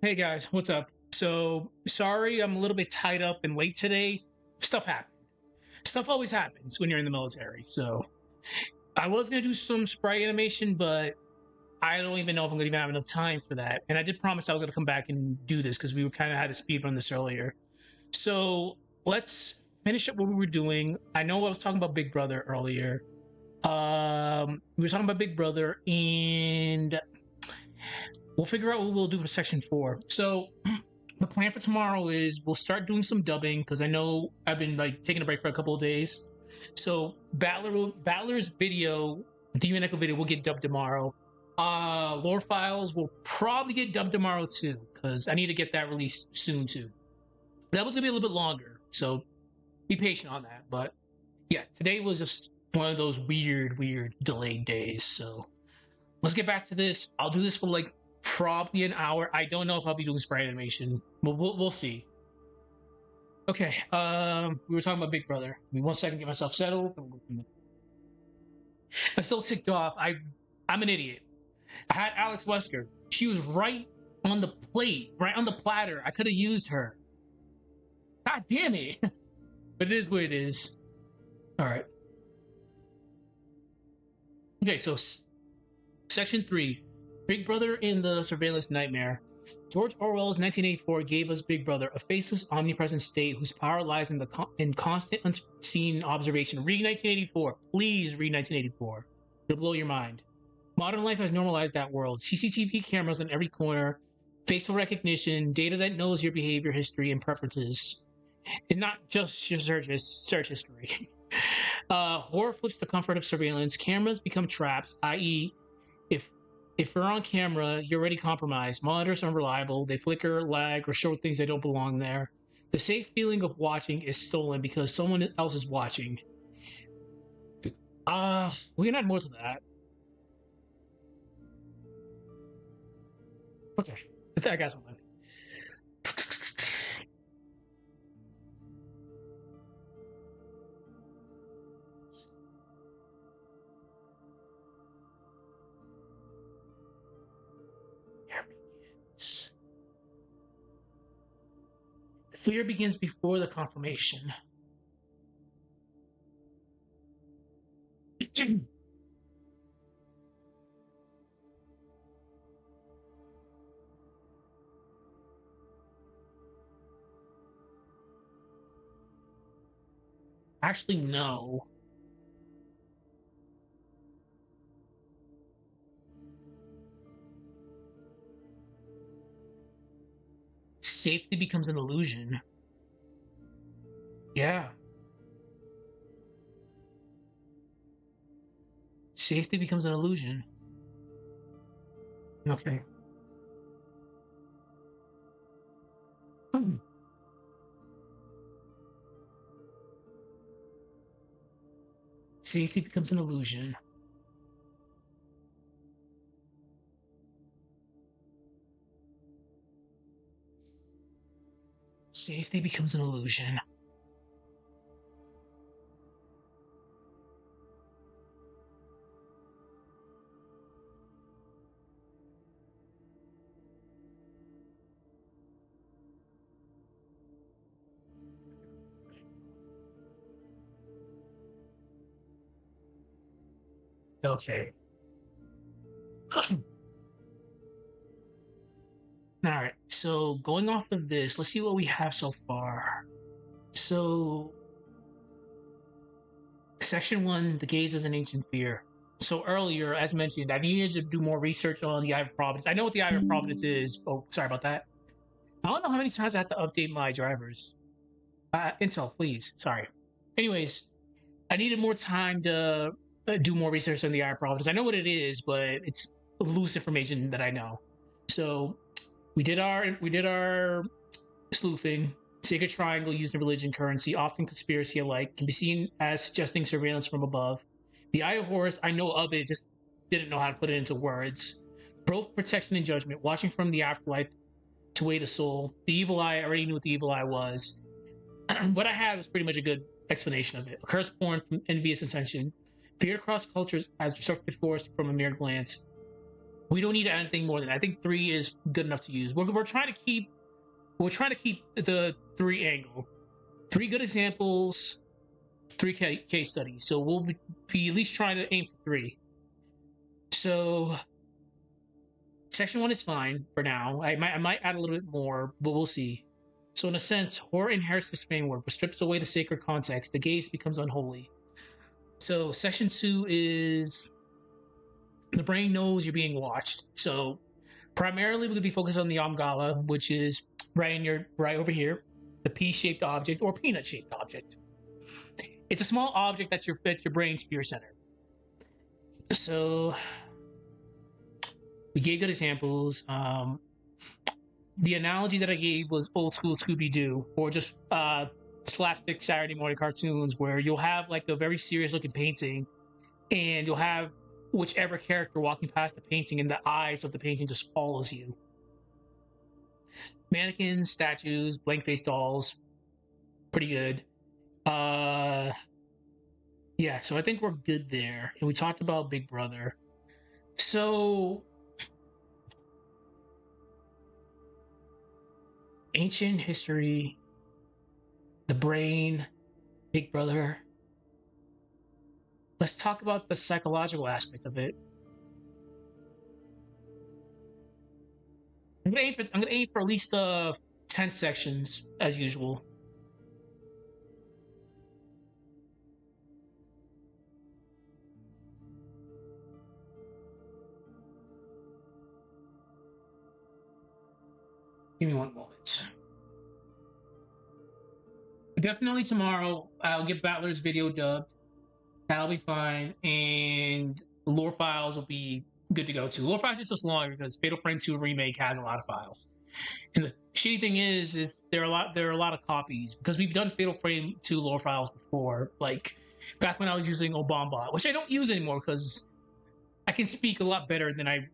Hey guys, what's up? So sorry I'm a little bit tied up and late today. Stuff happened. Stuff always happens when you're in the military. So I was gonna do some sprite animation, but I don't even know if I'm gonna even have enough time for that. And I did promise I was gonna come back and do this because we were kind of had to speed run this earlier. So let's finish up what we were doing. I know I was talking about Big Brother earlier. We were talking about Big Brother, and we'll figure out what we'll do for section 4. So the plan for tomorrow is we'll start doing some dubbing because I know I've been like taking a break for a couple of days. So Battler's video, Demon Echo video, will get dubbed tomorrow. Lore Files will probably get dubbed tomorrow too because I need to get that released soon too. That was gonna be a little bit longer, so be patient on that. But yeah, today was just one of those weird delayed days. So let's get back to this. I'll do this for like probably an hour. I don't know if I'll be doing sprite animation, but we'll see. Okay, we were talking about Big Brother. Give me 1 second, get myself settled. I'm still ticked off. I'm an idiot. I had Alex Wesker. She was right on the plate, right on the platter. I could have used her. God damn it! But it is what it is. All right. Okay, so section 3, Big Brother in the Surveillance Nightmare. George Orwell's 1984 gave us Big Brother, a faceless, omnipresent state whose power lies in constant, unseen observation. Read 1984. Please read 1984. It'll blow your mind. Modern life has normalized that world. CCTV cameras on every corner, facial recognition, data that knows your behavior, history, and preferences, and not just your search history. Horror flips the comfort of surveillance. Cameras become traps, i.e., if if you're on camera, you're already compromised. Monitors are unreliable. They flicker, lag, or show things that don't belong there. The safe feeling of watching is stolen because someone else is watching. We can add more to that. Okay, I got something. Here begins. Fear begins before the confirmation. Actually, no. Safety becomes an illusion. Yeah. Safety becomes an illusion. Okay. Safety becomes an illusion. Safety becomes an illusion. Okay. All right. So going off of this, let's see what we have so far. So section 1, the gaze is an ancient fear. So earlier, as mentioned, I needed to do more research on the Eye of Providence. I know what the Eye of Providence is. Oh, sorry about that. I don't know how many times I have to update my drivers. Intel, please. Sorry. Anyways, I needed more time to do more research on the Eye of Providence. I know what it is, but it's loose information that I know. So we did our sleuthing. Sacred Triangle used in religion, currency, often conspiracy alike, can be seen as suggesting surveillance from above. The Eye of Horus, I know of it, just didn't know how to put it into words. Both protection and judgment, watching from the afterlife to weigh the soul. The evil eye, I already knew what the evil eye was. What I had was pretty much a good explanation of it. A curse born from envious intention. Fear across cultures as destructive force from a mere glance. We don't need anything more than that. I think 3 is good enough to use. We're trying to keep the 3 angle. 3 good examples, 3 case studies. So we'll be at least trying to aim for 3. So section 1 is fine for now. I might add a little bit more, but we'll see. So in a sense, horror inherits this framework, but strips away the sacred context. The gaze becomes unholy. So section 2 is the brain knows you're being watched. So primarily we're gonna be focused on the amygdala, which is right over here, the P-shaped object or peanut-shaped object. It's a small object that's your brain's fear center. So we gave good examples. The analogy that I gave was old school Scooby Doo, or just slapstick Saturday morning cartoons, where you'll have like a very serious looking painting, and you'll have whichever character walking past the painting, and the eyes of the painting just follows you. Mannequins, statues, blank faced dolls, pretty good. Yeah, so I think we're good there. And we talked about Big Brother. So ancient history, the brain, Big Brother. Let's talk about the psychological aspect of it. I'm gonna aim for at least 10 sections as usual. Give me one moment. Definitely tomorrow I'll get Battler's video dubbed. That'll be fine, and lore files will be good to go too. Lore files is just longer because Fatal Frame 2 remake has a lot of files. And the shitty thing is there are a lot of copies because we've done Fatal Frame 2 lore files before, like back when I was using Obamba, which I don't use anymore because I can speak a lot better than I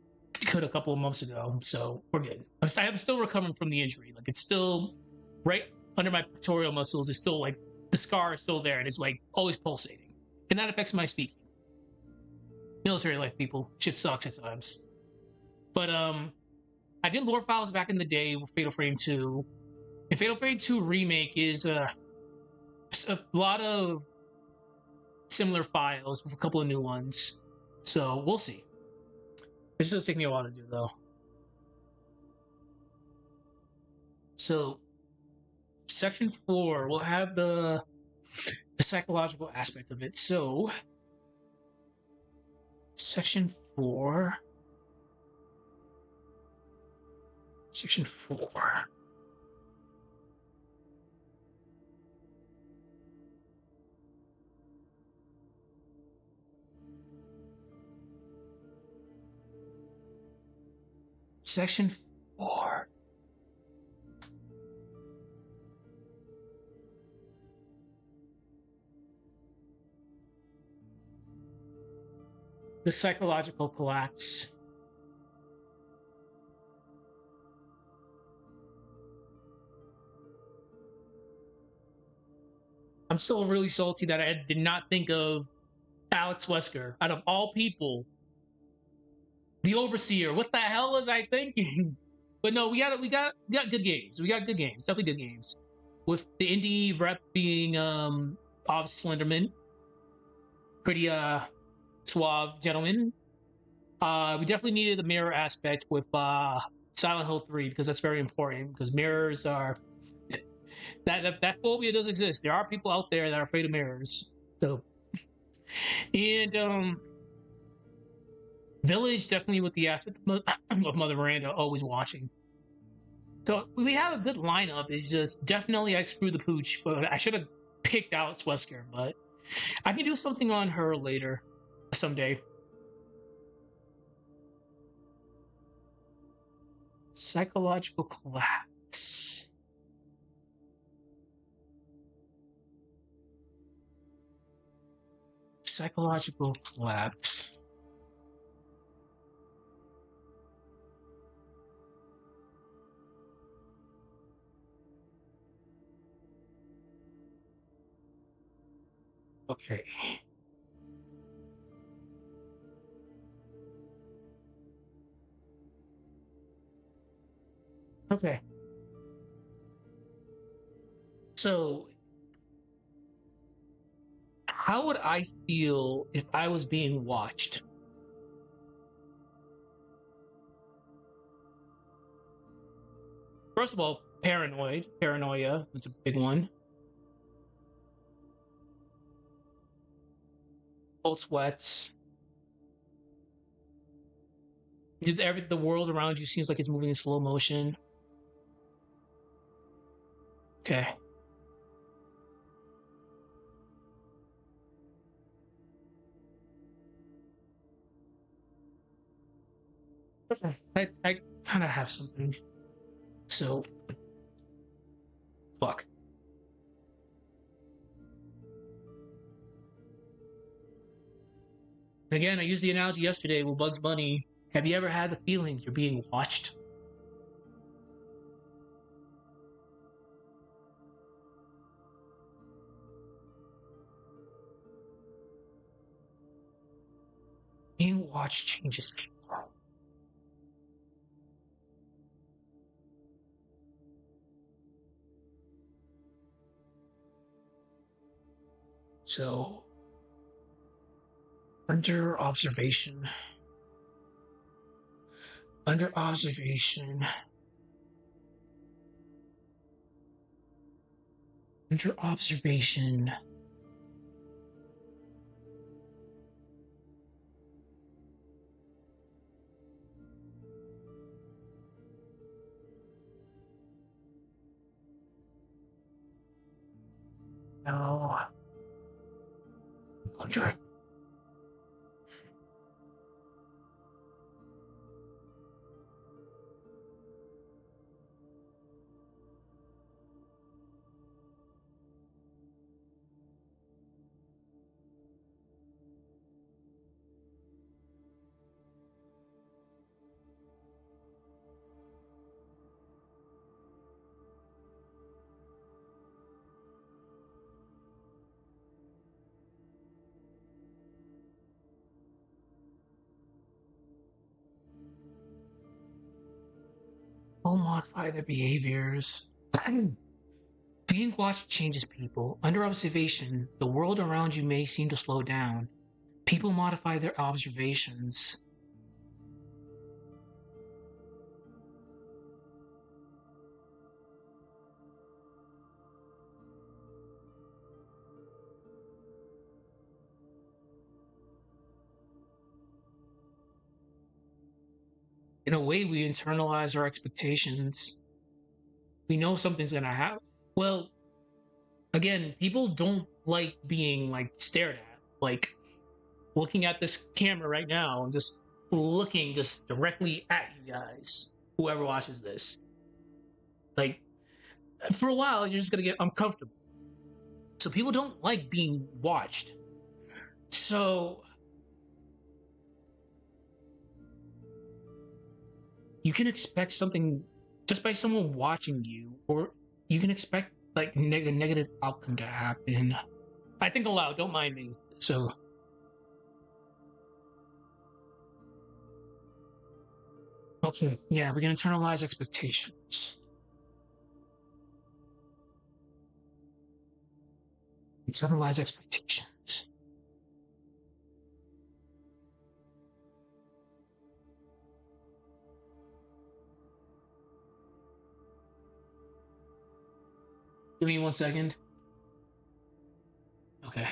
could a couple of months ago. So we're good. I'm still recovering from the injury. Like it's still right under my pectoral muscles. It's still like the scar is still there and it's like always pulsating, and that affects my speaking. Military life, people, shit sucks at times. But I did lore files back in the day with Fatal Frame 2. And Fatal Frame 2 remake is a lot of similar files with a couple of new ones. So we'll see. This will take me a while to do though. So section 4 will have the psychological aspect of it. So section 4. Section 4. Section 4. The psychological collapse. I'm still really salty that I did not think of Alex Wesker out of all people. The Overseer. What the hell was I thinking? But no, we got good games. We got good games. Definitely good games. With the indie rep being obviously Slenderman. Pretty suave gentleman. We definitely needed the mirror aspect with Silent Hill 3 because that's very important because mirrors are that phobia does exist. There are people out there that are afraid of mirrors. So and Village definitely with the aspect of Mother Miranda always watching. So we have a good lineup. It's just definitely I screwed the pooch, but I should have picked out Wesker, but I can do something on her later someday. Psychological collapse. Psychological collapse. Okay. Okay. So, how would I feel if I was being watched? First of all, paranoia, that's a big one. Cold sweats. The world around you seems like it's moving in slow motion. Okay. Okay. I kind of have something. So, fuck. Again, I used the analogy yesterday with Bugs Bunny. Have you ever had the feeling you're being watched? Being watched changes people. So, under observation, under observation, under observation. No. Under. Will modify their behaviors. Being watched changes people. Under observation, the world around you may seem to slow down. People modify their observations. In a way, we internalize our expectations. We know something's gonna happen. Well, again, people don't like being like stared at. Like looking at this camera right now and just looking just directly at you guys. Whoever watches this, like for a while, you're just gonna get uncomfortable. So people don't like being watched. So you can expect something just by someone watching you, or you can expect like a negative outcome to happen. I think aloud, don't mind me. So, okay, yeah, we can internalize expectations. Internalize expectations. Give me 1 second. Okay.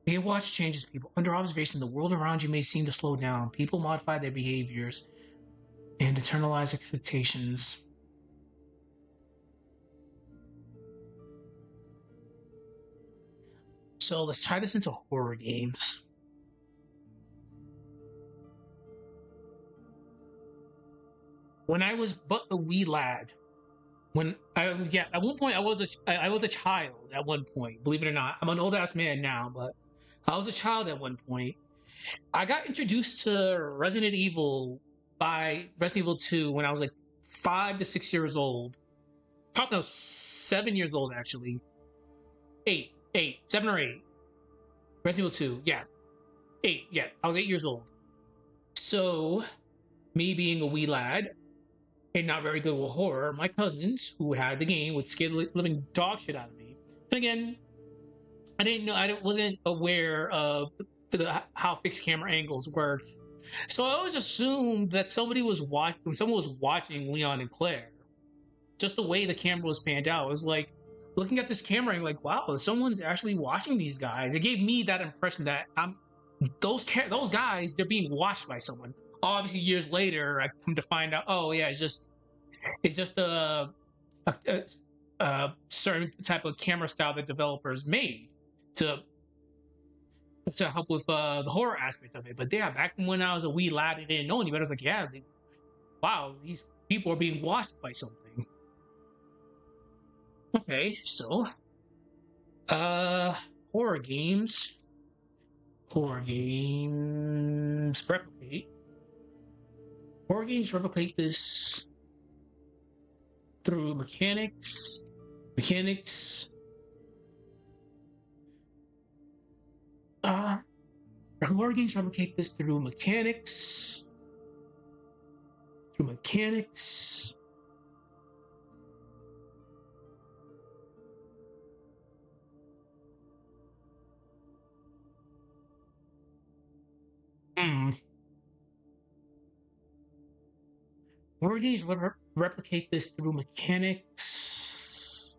Being watched changes people. Under observation, the world around you may seem to slow down. People modify their behaviors and internalize expectations. So let's tie this into horror games. When I was but a wee lad, when I yeah, at one point I was a child at one point. Believe it or not, I'm an old ass man now, but I was a child at one point. I got introduced to Resident Evil by Resident Evil 2 when I was like 5 to 6 years old. Probably no, 7 years old actually. Eight, 7 or 8. Resident Evil 2, yeah, 8. Yeah, I was 8 years old. So me being a wee lad, and not very good with horror, my cousins who had the game would scare the living dog shit out of me. And again, I didn't know, wasn't aware of how fixed camera angles worked. So I always assumed that somebody was watching, when someone was watching Leon and Claire, just the way the camera was panned out, it was like looking at this camera and like, wow, someone's actually watching these guys. It gave me that impression that those guys, they're being watched by someone. Obviously, years later, I come to find out, oh yeah, it's just a certain type of camera style that developers made to help with the horror aspect of it. But yeah, back when I was a wee lad and didn't know any better, I was like, yeah, wow, these people are being watched by something. Okay, so horror games. Horror games replicate. Horror games replicate this through mechanics. Horror games replicate this through mechanics. Hmm. Horror games replicate this through mechanics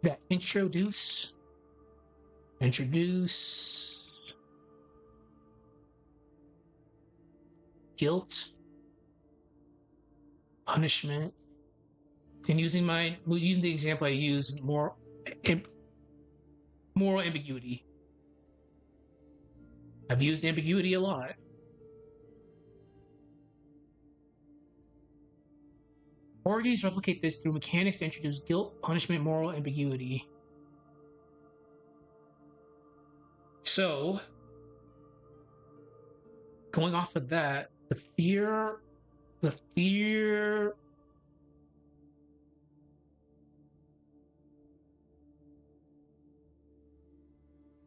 that introduce guilt, punishment, and using the example I use, moral ambiguity. I've used ambiguity a lot. Horror games replicate this through mechanics to introduce guilt, punishment, moral ambiguity. So, going off of that, the fear.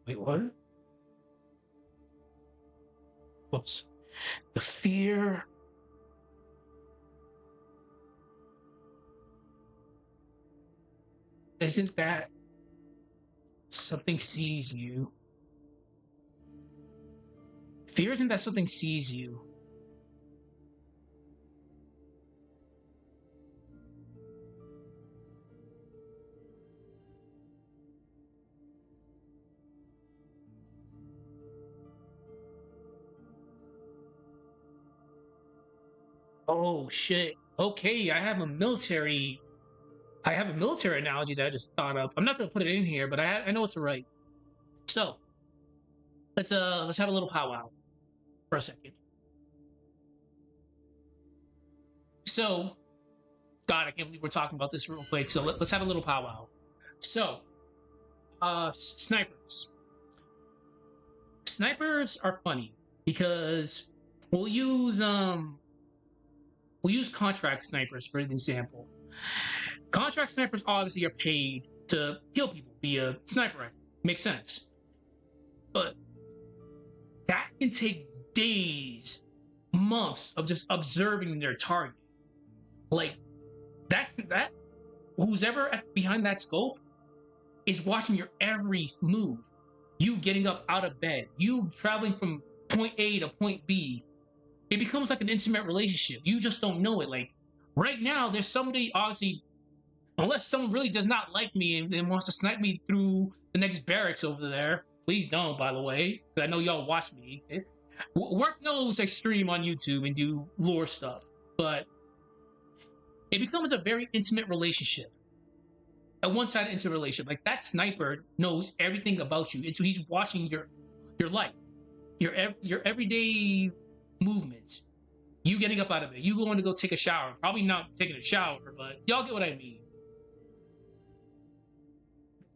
Wait, what? Whoops. The fear. Isn't that something sees you? Fear isn't that something sees you. Oh shit. Okay, I have a military analogy that I just thought of. I'm not gonna put it in here, but I know it's right. So let's have a little powwow for a second. So, God, I can't believe we're talking about this real quick. So let's have a little powwow. So, snipers. Snipers are funny because we'll use contract snipers for an example. Contract snipers obviously are paid to kill people via sniper rifle. Makes sense. But that can take days, months of just observing their target. Like that who's ever behind that scope is watching your every move. You getting up out of bed, you traveling from point A to point B. It becomes like an intimate relationship. You just don't know it. Like right now, there's somebody obviously, unless someone really does not like me and wants to snipe me through the next barracks over there. Please don't, by the way, because I know y'all watch me. Work knows I stream on YouTube and do lore stuff, but it becomes a very intimate relationship. A one-sided intimate relationship. Like that sniper knows everything about you, and so he's watching your life, your everyday movements. You getting up out of bed, you going to go take a shower. Probably not taking a shower, but y'all get what I mean.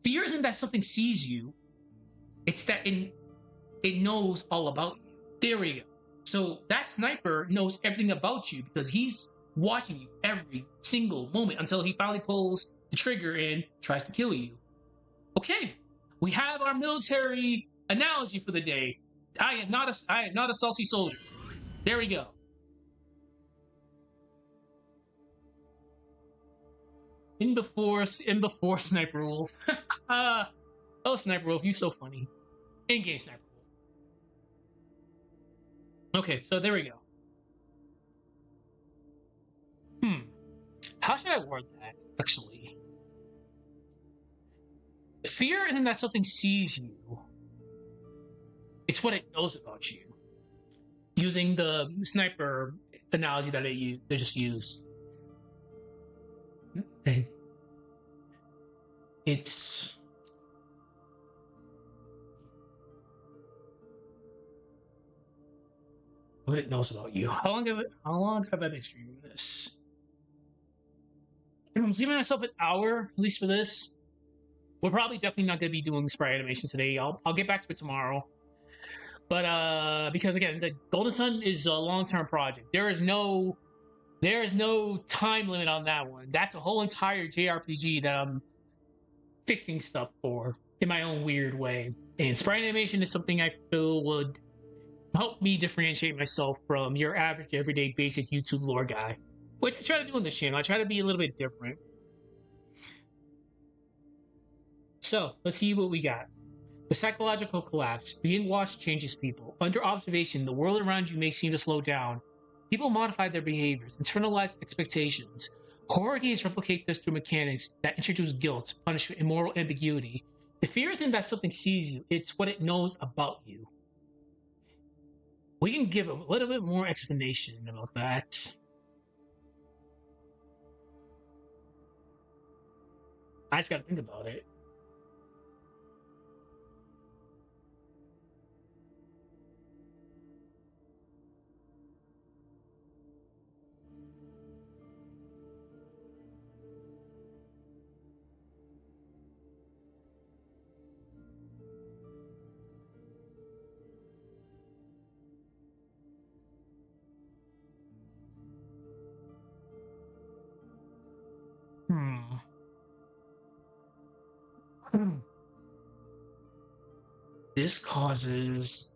Fear isn't that something sees you. It's that it knows all about you. There we go. So that sniper knows everything about you because he's watching you every single moment until he finally pulls the trigger and tries to kill you. Okay, we have our military analogy for the day. I am not a salty soldier. There we go. in before Sniper Wolf. uh, oh, Sniper Wolf, you so funny. In-game Sniper Wolf. Okay, so there we go. Hmm. How should I word that? Actually, fear isn't that something sees you; it's what it knows about you. Using the sniper analogy that they just used, and it's what it knows about you. How long have I been streaming this? I'm giving myself an hour at least for this. We're probably definitely not going to be doing sprite animation today. I'll get back to it tomorrow. But because again, the Golden Sun is a long term project. There is no time limit on that one. That's a whole entire JRPG that I'm fixing stuff for in my own weird way. And sprite animation is something I feel would help me differentiate myself from your average, everyday, basic YouTube lore guy, which I try to do on this channel. I try to be a little bit different. So let's see what we got. The psychological collapse. Being watched changes people. Under observation, the world around you may seem to slow down. People modify their behaviors, internalize expectations. Horror games replicate this through mechanics that introduce guilt, punishment, and moral ambiguity. The fear isn't that something sees you, it's what it knows about you. We can give a little bit more explanation about that. I just gotta think about it. Hmm. This causes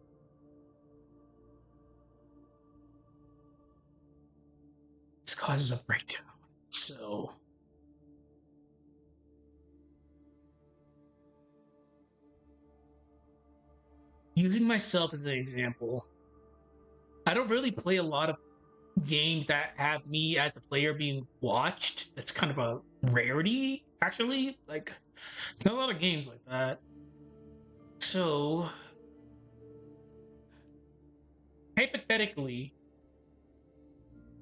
a breakdown. So using myself as an example, I don't really play a lot of games that have me as the player being watched. That's kind of a rarity, actually. Like, there's not a lot of games like that. So, hypothetically,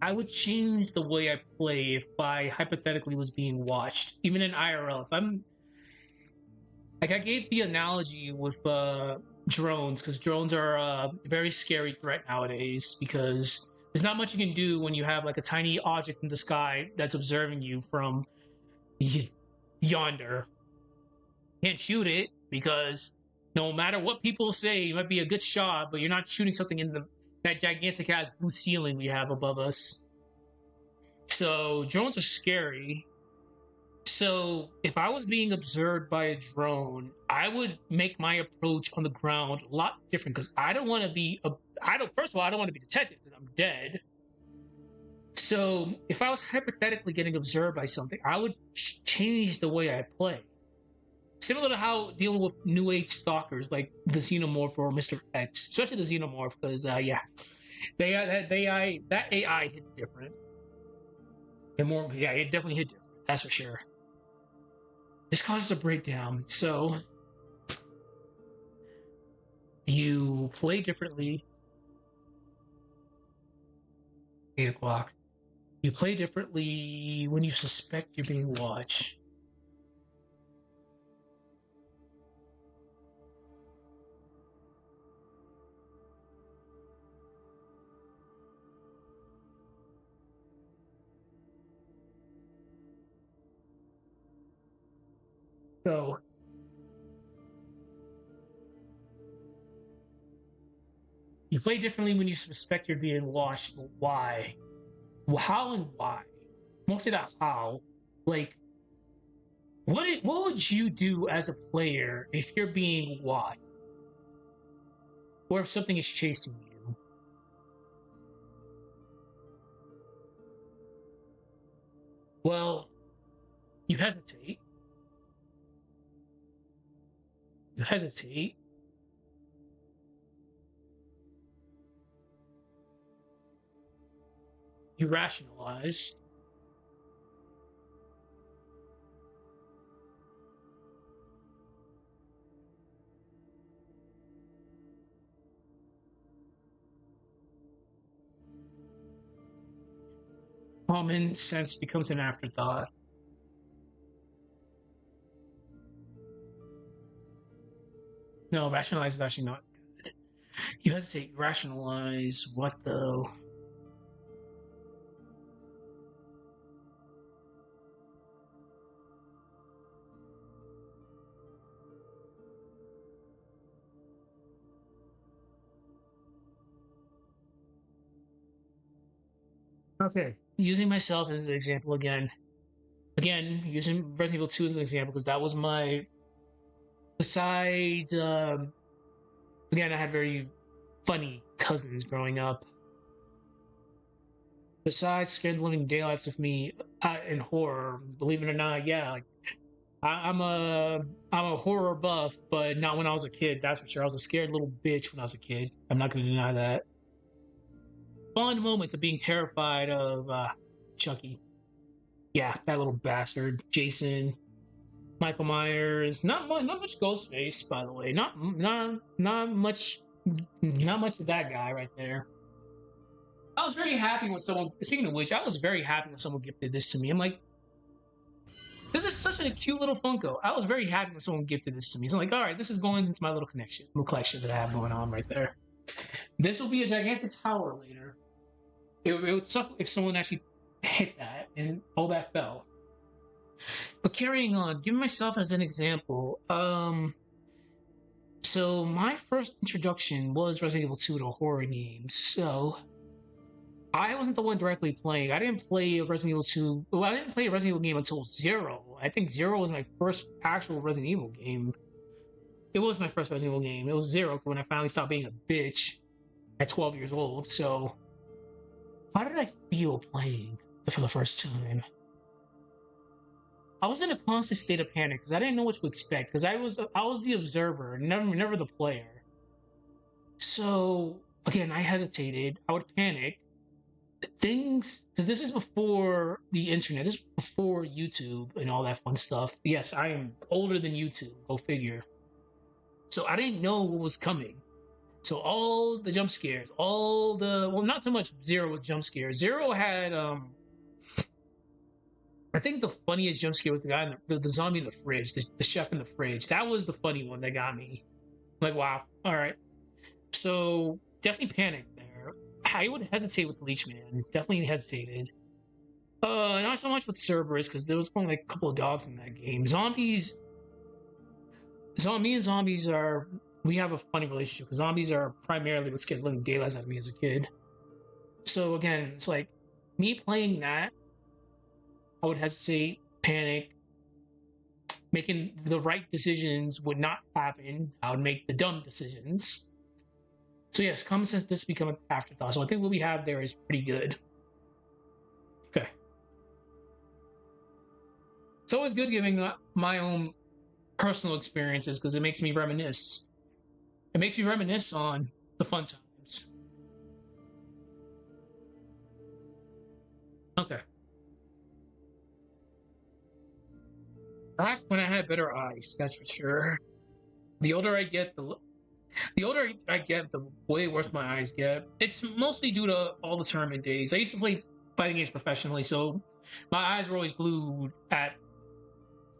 I would change the way I play if I hypothetically was being watched, even in IRL. If I'm like, I gave the analogy with drones, because drones are a very scary threat nowadays, because there's not much you can do when you have like a tiny object in the sky that's observing you from yonder. You can't shoot it because no matter what people say, you might be a good shot, but you're not shooting something in that gigantic ass blue ceiling we have above us. So drones are scary. So if I was being observed by a drone, I would make my approach on the ground a lot different, because I don't want to be I don't first of all, I don't want to be detected because I'm dead. So if I was hypothetically getting observed by something, I would change the way I play. Similar to how dealing with new age stalkers like the Xenomorph or Mr. X, especially the Xenomorph, because yeah, that AI hit different. And more, yeah, it definitely hit different. That's for sure. This causes a breakdown. So you play differently. 8 o'clock. You play differently when you suspect you're being watched. So you play differently when you suspect you're being watched. Why? How and why? Mostly not how. Like, what would you do as a player if you're being watched, or if something is chasing you? Well, You hesitate. You hesitate. You rationalize. Common sense becomes an afterthought. No, rationalize is actually not good. You hesitate. You rationalize. What though? Okay. Using myself as an example again. Again, using Resident Evil 2 as an example because that was my. Besides, again, I had very funny cousins growing up. Besides scared the living daylights of me in horror, believe it or not, yeah, like I'm a horror buff, but not when I was a kid. That's for sure. I was a scared little bitch when I was a kid. I'm not going to deny that. Fond moments of being terrified of Chucky. Yeah, that little bastard, Jason, Michael Myers. Not much Ghostface, by the way. Not much of that guy right there. I was very happy when someone. Speaking of which, I was very happy when someone gifted this to me. I'm like, this is such a cute little Funko. I was very happy when someone gifted this to me. So I'm like, all right, this is going into my little collection that I have going on right there. This will be a gigantic tower later. It would suck if someone actually hit that and all that fell. But carrying on, giving myself as an example, so my first introduction was Resident Evil 2 to horror games. So I wasn't the one directly playing. I didn't play Resident Evil 2. Well, I didn't play a Resident Evil game until Zero. I think Zero was my first actual Resident Evil game. It was my first Resident Evil game. It was Zero when I finally stopped being a bitch at 12 years old. So, how did I feel playing for the first time? I was in a constant state of panic because I didn't know what to expect because I was the observer, never the player. So again, I hesitated. I would panic. Things because this is before the internet. This is before YouTube and all that fun stuff. Yes, I am older than YouTube. Go figure. So I didn't know what was coming. So all the jump scares, all the well, not so much Zero with jump scares. Zero had I think the funniest jump scare was the guy in the zombie in the fridge, the chef in the fridge. That was the funny one that got me. I'm like, wow, all right. So definitely panicked there. I would hesitate with the Leech Man. Definitely hesitated. Not so much with Cerberus because there was only like a couple of dogs in that game. Me and zombies are. We have a funny relationship because zombies are primarily what scared living daylights out of me as a kid. So again, it's like me playing that. I would hesitate, panic, making the right decisions would not happen. I would make the dumb decisions. So yes, common sense does become an afterthought. So I think what we have there is pretty good. Okay. It's always good giving my own personal experiences because it makes me reminisce. It makes me reminisce on the fun times. Okay. Back when I had better eyes, that's for sure. The older I get, the older I get, the way worse my eyes get. It's mostly due to all the tournament days. I used to play fighting games professionally, so my eyes were always glued at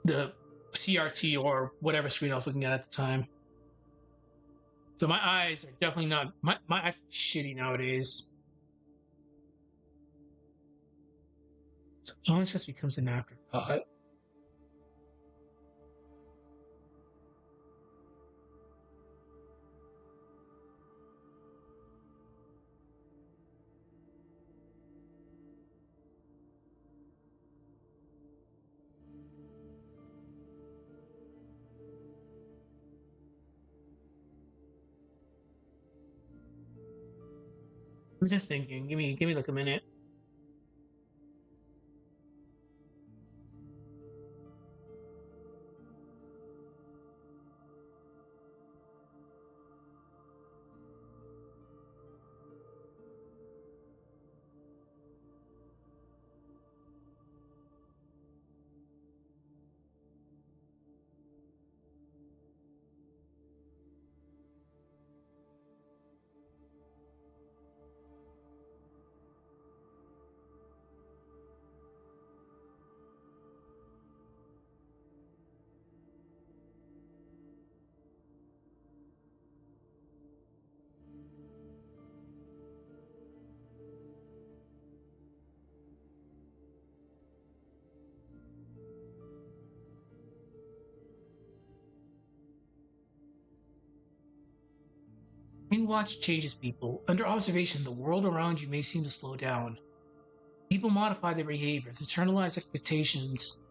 the CRT or whatever screen I was looking at the time. So my eyes are definitely not my eyes are shitty nowadays. So it just becomes an afterthought. I'm just thinking. Give me like a minute. Being watched changes people. Under observation, the world around you may seem to slow down. People modify their behaviors, internalize expectations.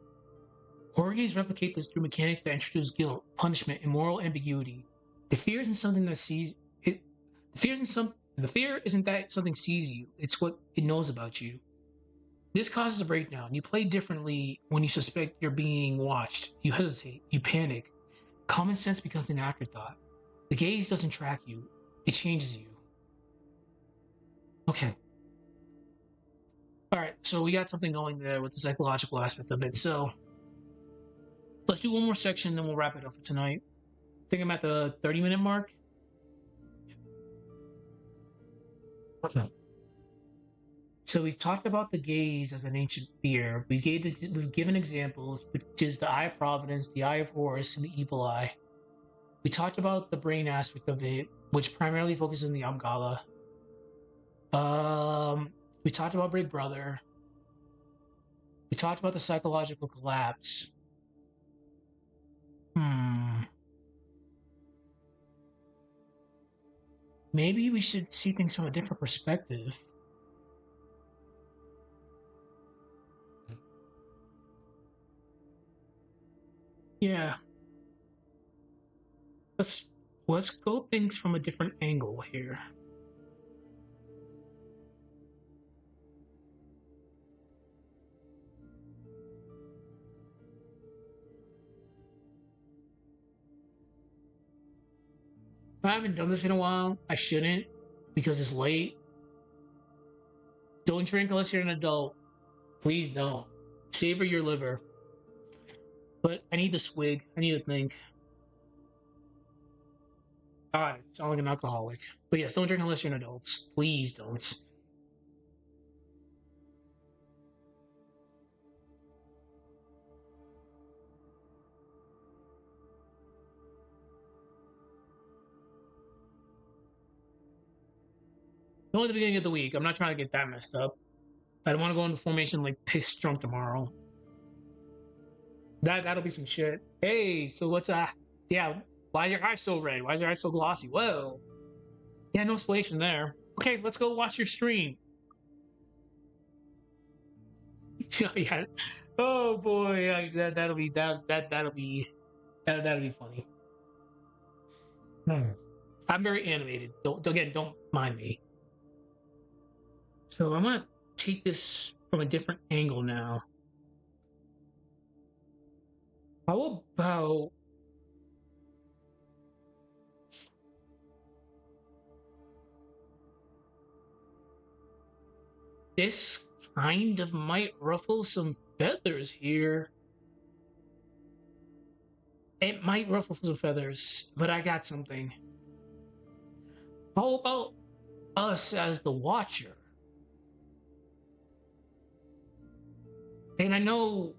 Horror games replicate this through mechanics that introduce guilt, punishment, and moral ambiguity. The fear isn't something that sees it. The fear isn't that something sees you. It's what it knows about you. This causes a breakdown. You play differently when you suspect you're being watched. You hesitate. You panic. Common sense becomes an afterthought. The gaze doesn't track you. It changes you. Okay. All right. So we got something going there with the psychological aspect of it. So let's do one more section, then we'll wrap it up for tonight. I think I'm at the 30-minute mark. What's up? So we talked about the gaze as an ancient fear. We've given examples, which is the Eye of Providence, the Eye of Horus, and the Evil Eye. We talked about the brain aspect of it, which primarily focuses on the Amgala. We talked about Big Brother. We talked about the psychological collapse. Maybe we should see things from a different perspective. Yeah. Let's go things from a different angle here. I haven't done this in a while. I shouldn't because it's late. Don't drink unless you're an adult. Please don't. Savor your liver. But I need the swig. I need to think. God, I sound like an alcoholic. But yes, don't drink unless you're an adult. Please don't. Only the beginning of the week. I'm not trying to get that messed up. I don't want to go into formation like piss drunk tomorrow. That'll be some shit. Hey, so what's yeah, why is your eye so red? Why is your eye so glossy? Whoa. Yeah, no explanation there. Okay, let's go watch your stream. Yeah. Oh boy, that'll be that'll be funny. I'm very animated. Don't mind me. So I'm gonna take this from a different angle now. How about this kind of might ruffle some feathers here. It might ruffle some feathers, but I got something. How about us as the watcher? And I know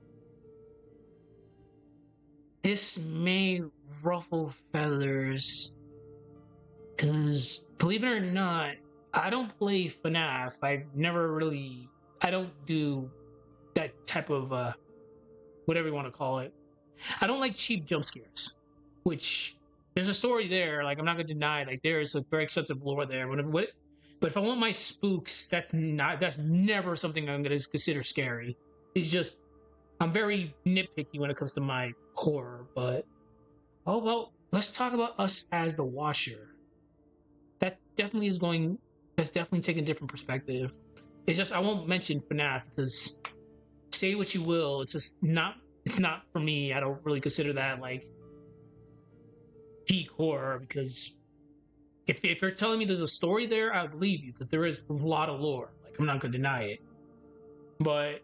this may ruffle feathers, because believe it or not, I don't play FNAF. I don't do that type of, whatever you want to call it. I don't like cheap jump scares, which there's a story there. Like, I'm not going to deny, like, there is a very extensive lore there. But if I want my spooks, that's never something I'm going to consider scary. It's just, I'm very nitpicky when it comes to my horror, but oh well, let's talk about us as the watcher. That definitely is going. That's definitely taking a different perspective. It's just I won't mention FNAF because say what you will, it's just not. It's not for me. I don't really consider that like peak horror because if you're telling me there's a story there, I believe you because there is a lot of lore. Like I'm not gonna deny it, but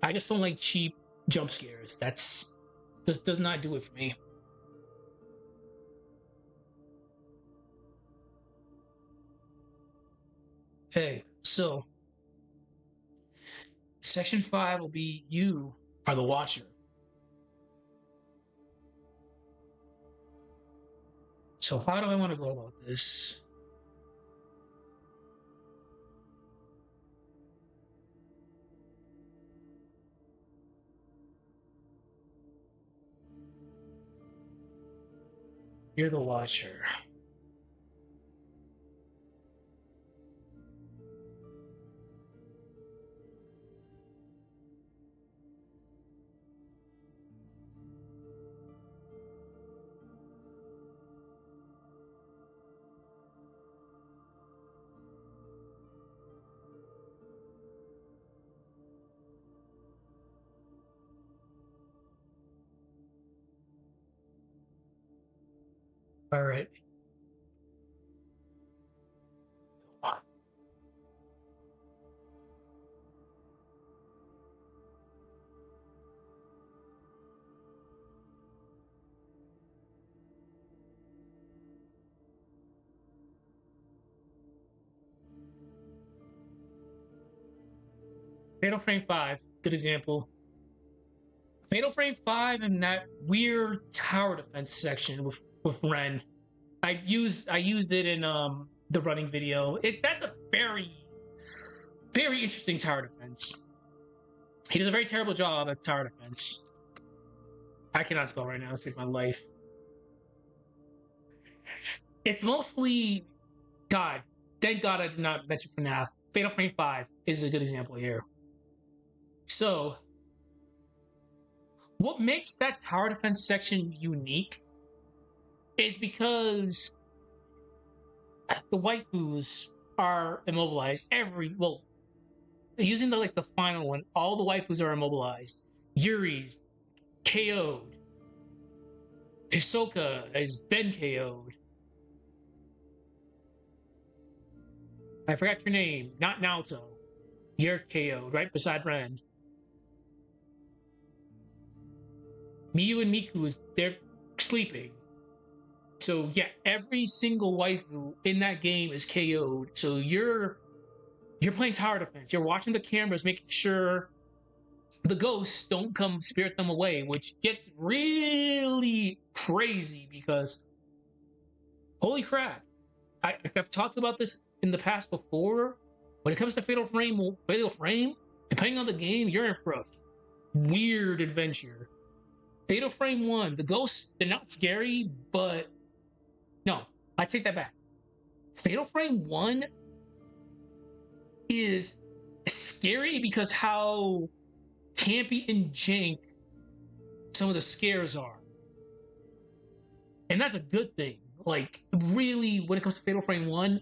I just don't like cheap jump scares. That's just does not do it for me. Okay, so section 5 will be you are the watcher. So how do I want to go about this? You're the watcher. All right. Fatal Frame 5, good example. Fatal Frame 5 and that weird tower defense section with Ren. I used it in the running video. That's a very interesting tower defense. He does a very terrible job at tower defense. I cannot spell right now, to save my life. It's mostly God. Thank God I did not mention FNAF. Fatal Frame 5 is a good example here. So, what makes that tower defense section unique is because the waifus are immobilized using the final one, all the waifus are immobilized. Yuri's KO'd. Hisoka has been KO'd. I forgot your name. Not Naoto. You're KO'd, right beside Ren. Miyu and Miku they're sleeping. So yeah, every single waifu in that game is KO'd. So you're playing tower defense. You're watching the cameras, making sure the ghosts don't come spirit them away, which gets really crazy because holy crap. I've talked about this in the past before. When it comes to Fatal Frame, depending on the game, you're in for a weird adventure. Fatal Frame 1, the ghosts, they're not scary, but no, I take that back. Fatal Frame 1 is scary because how campy and jank some of the scares are. And that's a good thing. Like, really, when it comes to Fatal Frame 1,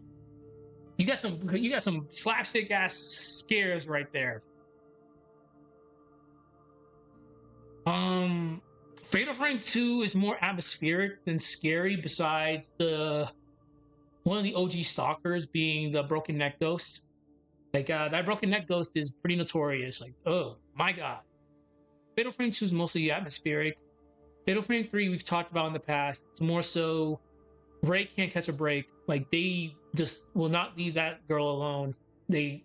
you got some slapstick ass scares right there. Fatal Frame 2 is more atmospheric than scary, besides one of the OG stalkers being the broken neck ghost. Like that broken neck ghost is pretty notorious. Like, oh my god. Fatal Frame 2 is mostly atmospheric. Fatal Frame 3 we've talked about in the past. It's more so Ray can't catch a break. Like, they just will not leave that girl alone. They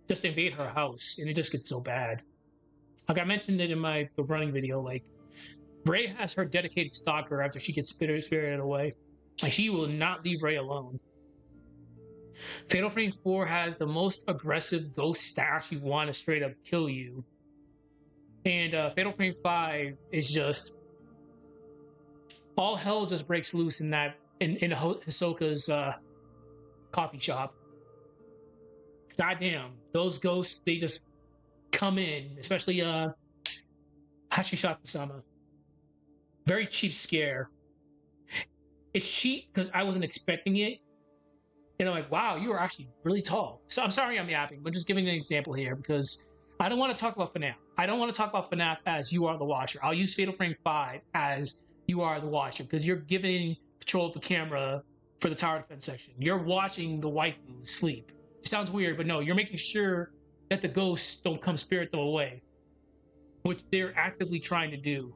just invade her house, and it just gets so bad. Like I mentioned it in the running video, like Ray has her dedicated stalker after she gets spirited away. Like, she will not leave Ray alone. Fatal Frame 4 has the most aggressive ghosts that actually want to straight up kill you. And Fatal Frame 5 is just all hell just breaks loose in Hisoka's coffee shop. Goddamn, those ghosts, they just come in, especially Hashishaku-sama. Very cheap scare. It's cheap because I wasn't expecting it. And I'm like, wow, you are actually really tall. So I'm sorry I'm yapping. I'm just giving an example here because I don't want to talk about FNAF. I don't want to talk about FNAF as you are the watcher. I'll use Fatal Frame 5 as you are the watcher because you're giving control of the camera for the tower defense section. You're watching the waifu sleep. It sounds weird, but no, you're making sure that the ghosts don't come spirit them away, which they're actively trying to do.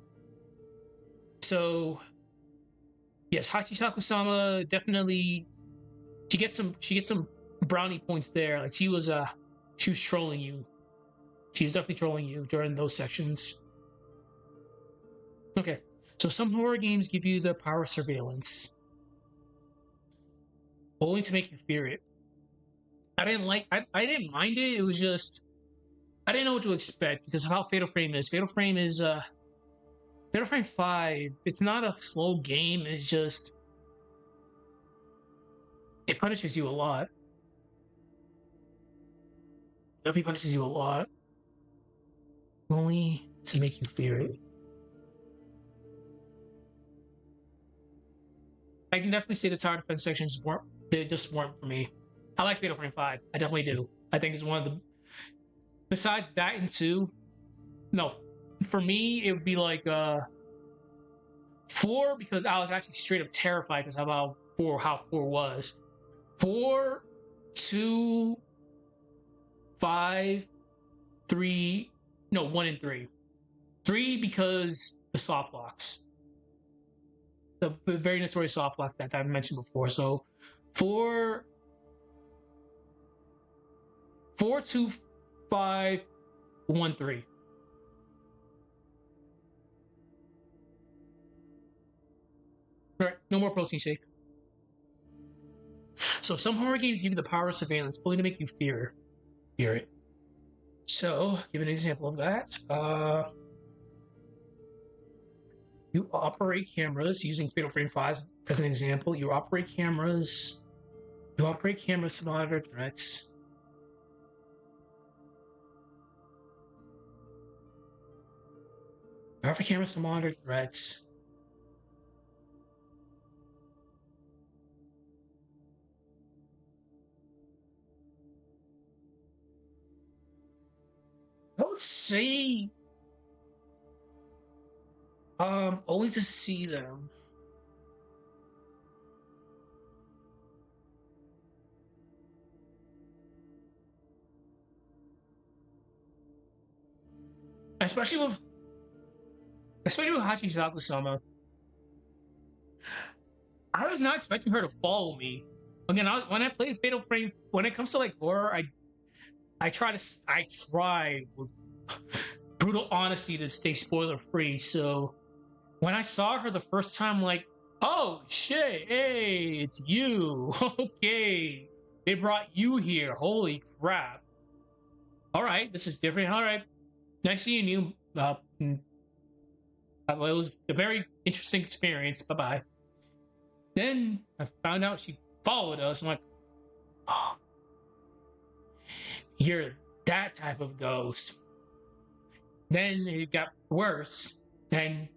So, yes, Hachisaku-sama definitely she gets some brownie points there. Like, she was trolling you. She was definitely trolling you during those sections. Okay, so some horror games give you the power of surveillance, only to make you fear it. I didn't mind it. It was just I didn't know what to expect because of how Fatal Frame is. Fatal Frame 5, it's not a slow game, it's just it punishes you a lot. It definitely punishes you a lot. Only to make you fear it. I can definitely say the tower defense sections just weren't for me. I like Fatal Frame 5. I definitely do. I think it's one of the besides that and 2, no. For me, it would be like 4 because I was actually straight up terrified because of how 4 was. 4, 2, 5, 3, no, 1 and 3. 3 because the soft locks. The very notorious soft lock that I mentioned before. So 4, 4, 2, 5, 1, 3. All right, no more protein shake. So some horror games give you the power of surveillance, only to make you fear it. So, give an example of that. You operate cameras using Fatal Frame 5 as an example. You operate cameras. You operate cameras to monitor threats. You operate cameras to monitor threats. I would say only to see them. Especially with Hachisaku-sama. I was not expecting her to follow me. Again, when I play Fatal Frame, when it comes to like horror, I try with brutal honesty to stay spoiler free. So when I saw her the first time, I'm like, oh shit, hey, it's you. Okay, they brought you here. Holy crap! All right, this is different. All right, nice seeing you. It was a very interesting experience. Bye bye. Then I found out she followed us. I'm like, oh, you're that type of ghost. Then it got worse. Then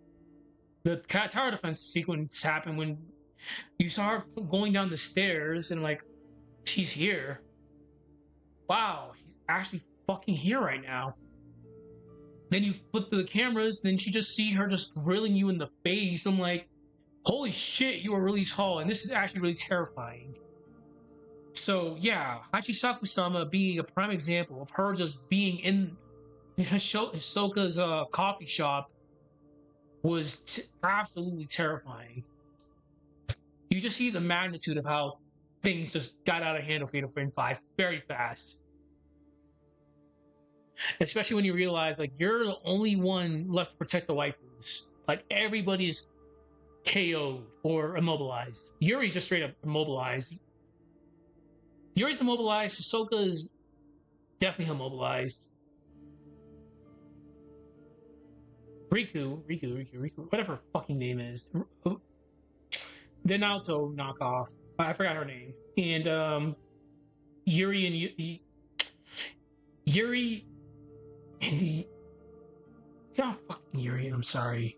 the tower defense sequence happened when you saw her going down the stairs and like, she's here. Wow, she's actually fucking here right now. Then you flip through the cameras, then you just see her just grilling you in the face. I'm like, holy shit, you are really tall, and this is actually really terrifying. So yeah, Hachisaku-sama being a prime example of her just being in Hisoka's coffee shop was absolutely terrifying. You just see the magnitude of how things just got out of hand with Fatal Frame 5 very fast. Especially when you realize like you're the only one left to protect the waifus. Like everybody's KO'd or immobilized. Yuri's just straight up immobilized. Yuri's immobilized. Hisoka's definitely immobilized. Riku, whatever her fucking name is. The Naruto knockoff. I forgot her name. And Yuri and Yuri and the not fucking Yuri. I'm sorry.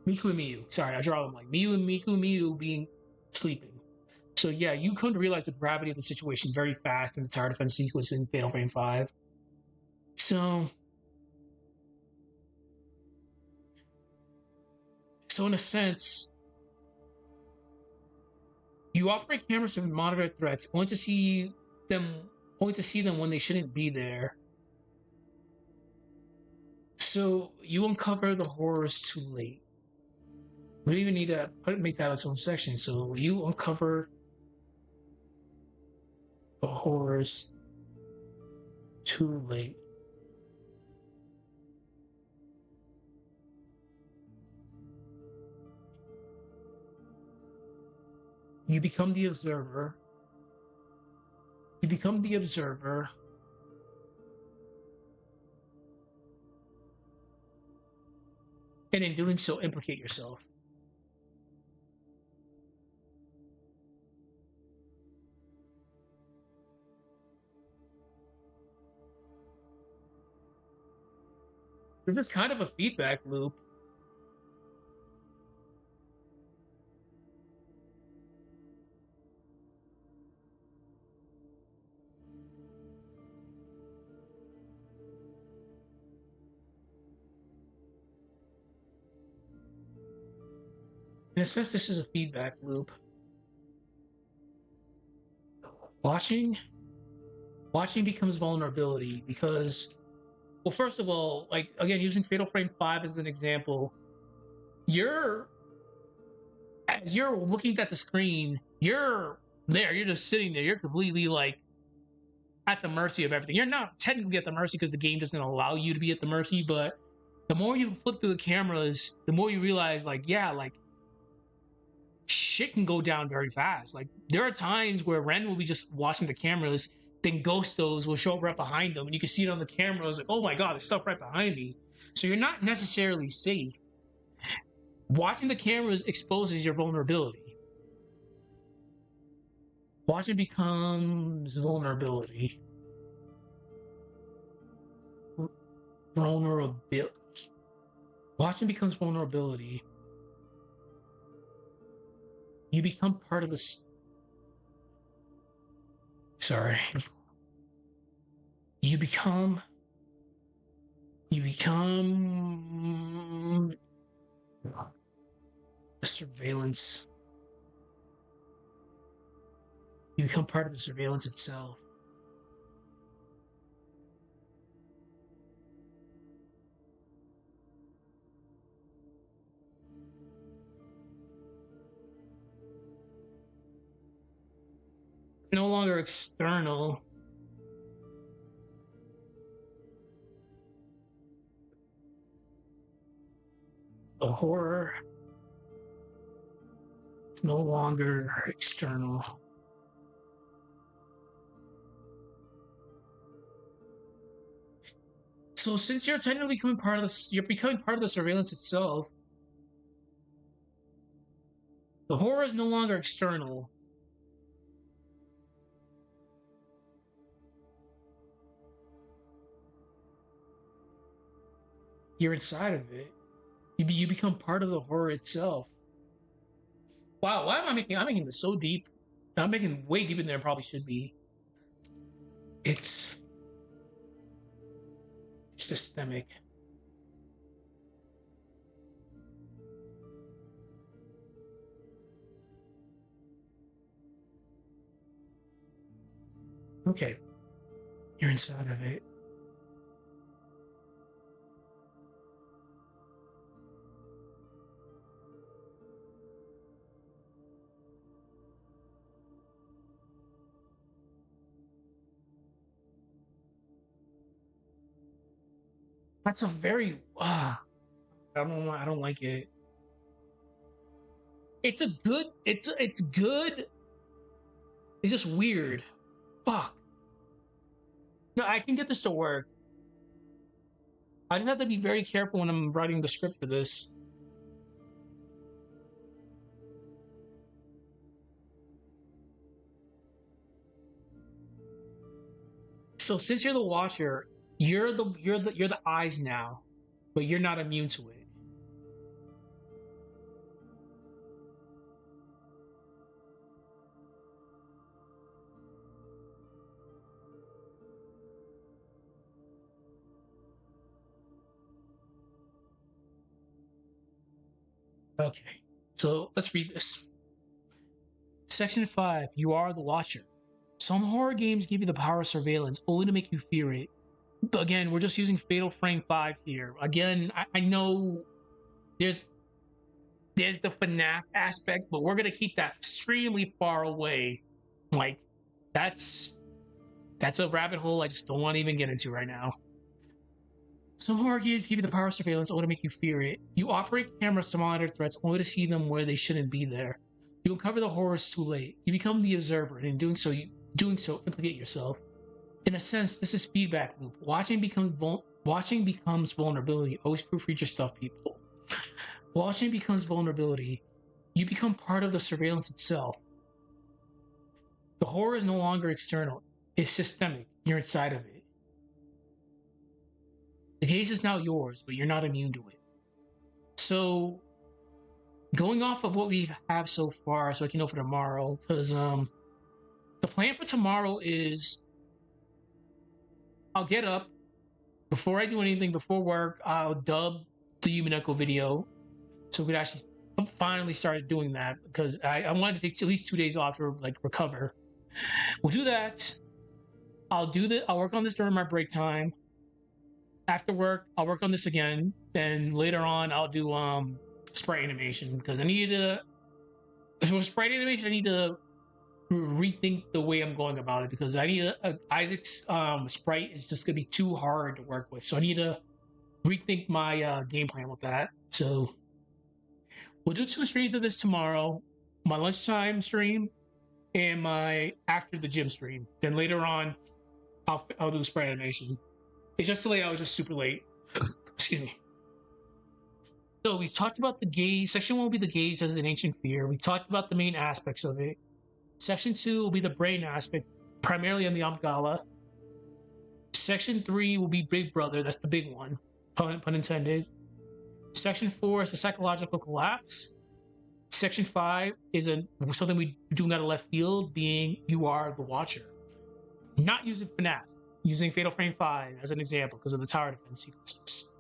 Miku and Miyu. Sorry, I draw them like Miyu and Miyu being sleeping. So yeah, you come to realize the gravity of the situation very fast in the tower defense sequence in Fatal Frame 5. So in a sense, you operate cameras to monitor threats, only to see them when they shouldn't be there. So you uncover the horrors too late. We don't even need to make that its own section. So you uncover the horrors too late. You become the observer. You become the observer. And in doing so, implicate yourself. This is kind of a feedback loop. In a sense, this is a feedback loop. Watching becomes vulnerability because, well, first of all, like again, using Fatal Frame 5 as an example, you're as you're looking at the screen, you're just sitting there, you're completely like at the mercy of everything. You're not technically at the mercy because the game doesn't allow you to be at the mercy, but the more you flip through the cameras, the more you realize, like, yeah, like shit can go down very fast. Like there are times where Ren will be just watching the cameras, then Ghostos will show up right behind them, and you can see it on the cameras. Like, oh my god, there's stuff right behind me. So you're not necessarily safe. Watching the cameras exposes your vulnerability. Watching becomes vulnerability. Vulnerability. Watching becomes vulnerability. You become part of this. Sorry. You become. You become the surveillance. You become part of the surveillance itself. No longer external. The horror is no longer external. So since you're technically becoming part of this, you're becoming part of the surveillance itself. The horror is no longer external. You're inside of it. You become part of the horror itself. Wow, why am I making? I'm making this so deep. I'm making way deeper than it probably should be. It's systemic. Okay, you're inside of it. That's a very I don't like it. It's a good it's good. It's just weird. Fuck. No, I can get this to work. I just have to be very careful when I'm writing the script for this. So since you're the watcher, you're the eyes now, but you're not immune to it. Okay. So let's read this. Section 5. You are the watcher. Some horror games give you the power of surveillance only to make you fear it. But again, we're just using Fatal Frame 5 here. Again, I know there's the FNAF aspect, but we're gonna keep that extremely far away. Like that's a rabbit hole I just don't want to even get into right now. Some horror games give you the power of surveillance only to make you fear it. You operate cameras to monitor threats only to see them where they shouldn't be there. You uncover the horrors too late. You become the observer, and in doing so, implicate yourself. In a sense, this is feedback loop. Watching becomes vulnerability. Always proofread your stuff, people. Watching becomes vulnerability. You become part of the surveillance itself. The horror is no longer external. It's systemic. You're inside of it. The case is now yours, but you're not immune to it. So, going off of what we have so far, so I can know for tomorrow, because the plan for tomorrow is I'll get up before I do anything before work. I'll dub the Human Echo video, so we could actually I finally started doing that because I wanted to take at least 2 days off to like recover. We'll do that. I'll work on this during my break time. After work, I'll work on this again. Then later on, I'll do sprite animation because I need to. For sprite animation, I need to rethink the way I'm going about it because I need Isaac's sprite is just gonna be too hard to work with. So I need to rethink my game plan with that. So we'll do 2 streams of this tomorrow. My lunchtime stream and my after the gym stream. Then later on, I'll do sprite animation. It's just late. I was just super late. Excuse me. So we talked about the gaze. Section 1 will be the gaze as an ancient fear. We talked about the main aspects of it. Section 2 will be the brain aspect, primarily on the Amygdala. Section 3 will be Big Brother. That's the big one. Pun intended. Section 4 is the psychological collapse. Section 5 is something we do out of left field, being you are the watcher. Not using FNAF, using Fatal Frame 5 as an example because of the tower defense sequences.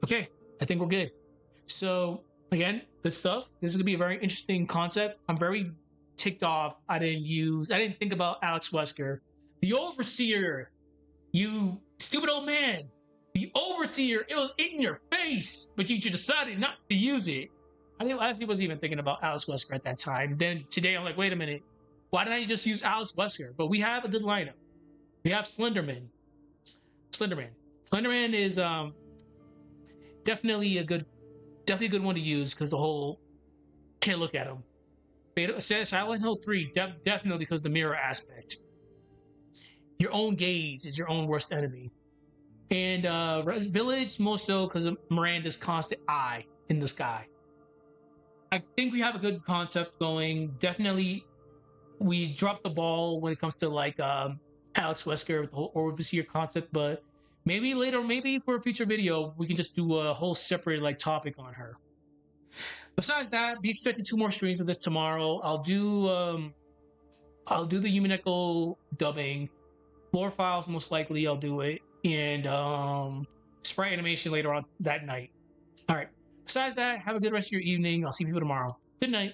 Okay, I think we're good. So, again, good stuff. This is going to be a very interesting concept. I'm very ticked off. I didn't think about Alex Wesker. The Overseer, you stupid old man. The Overseer, it was in your face, but you decided not to use it. I actually wasn't even thinking about Alex Wesker at that time. Then today I'm like, wait a minute. Why didn't I just use Alex Wesker? But we have a good lineup. We have Slenderman. Slenderman is definitely a good one to use because the whole can't look at him. Silent Hill 3 definitely because the mirror aspect. Your own gaze is your own worst enemy. And Village more so because of Miranda's constant eye in the sky. I think we have a good concept going. Definitely, we dropped the ball when it comes to like Alex Wesker, the whole Overseer concept, but maybe later, maybe for a future video, we can just do a whole separate like topic on her. Besides that, be expecting 2 more streams of this tomorrow. I'll do the Human Echo dubbing. Floor Files, most likely I'll do it. And sprite animation later on that night. All right. Besides that, have a good rest of your evening. I'll see you tomorrow. Good night.